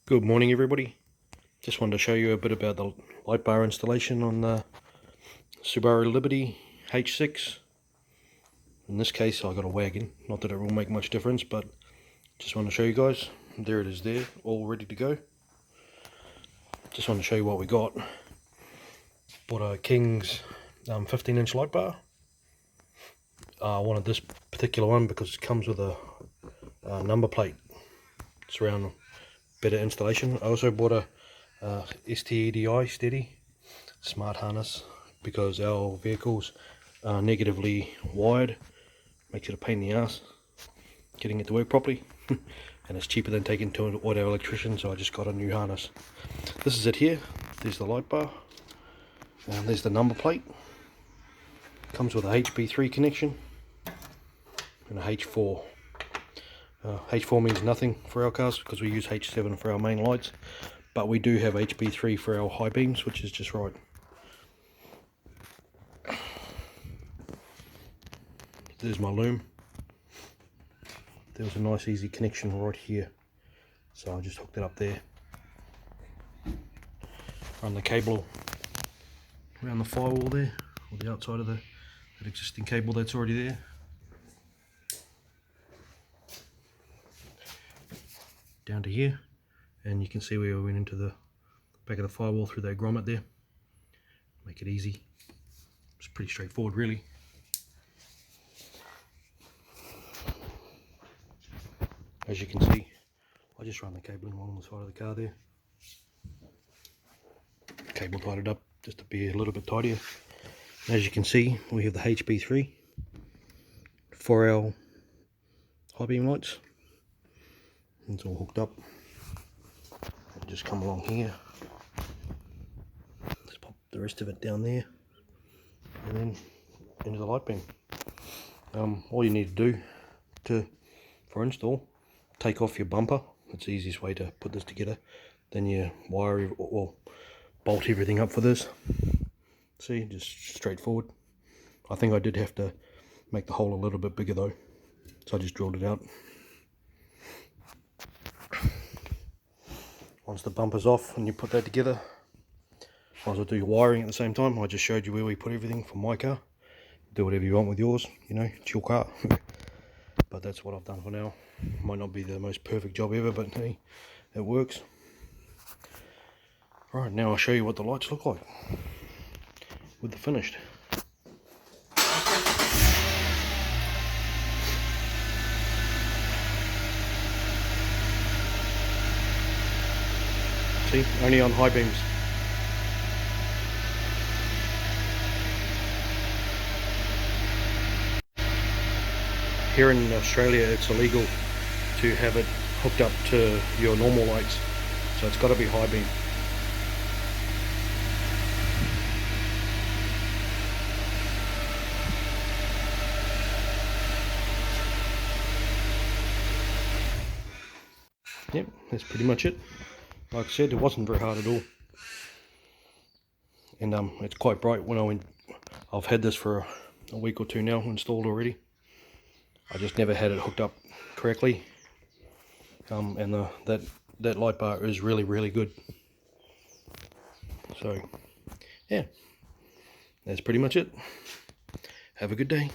Good morning everybody. Just wanted to show you a bit about the light bar installation on the Subaru Liberty H6. In this case I got a Wagon, not that it will make much difference, but just want to show you guys. There it is there, all ready to go. Just want to show you what we got. Bought a King's 15-inch light bar. I wanted this particular one because it comes with a number plate. It's around better installation. I also bought a STEDI steady smart harness because our vehicles are negatively wired. Makes it a pain in the ass getting it to work properly. And it's cheaper than taking to an auto electrician, so I just got a new harness. This is it here. There's the light bar, and there's the number plate. Comes with a HB3 connection and a H4. H4 means nothing for our cars because we use H7 for our main lights, but we do have HB3 for our high beams, which is just right. There's my loom. There was a nice easy connection right here, so I just hooked it up there. Run the cable around the firewall there, or the outside of that existing cable that's already there. Down to here, and you can see where we went into the back of the firewall through that grommet there. Make it easy. It's pretty straightforward really. As you can see, I just run the cabling along the side of the car there. Cable tied it up just to be a little bit tidier. As you can see, we have the HB3 for our high beam lights. It's all hooked up. I'll just come along here. Just pop the rest of it down there, and then into the light beam. All you need to do for install, take off your bumper. It's the easiest way to put this together. Then you wire or bolt everything up for this. See, just straightforward. I think I did have to make the hole a little bit bigger though, so I just drilled it out. Once the bumper's off and you put that together, might as well do your wiring at the same time. I just showed you where we put everything for my car. Do whatever you want with yours, you know, it's your car. But that's what I've done for now. Might not be the most perfect job ever, but hey, it works. Right, now I'll show you what the lights look like with the finished. See, only on high beams. Here in Australia it's illegal to have it hooked up to your normal lights, so it's got to be high beam. Yep, that's pretty much it. Like I said, it wasn't very hard at all, and it's quite bright. When I went, I've had this for a week or two now installed already. I just never had it hooked up correctly, and that light bar is really good. So yeah, that's pretty much it. Have a good day.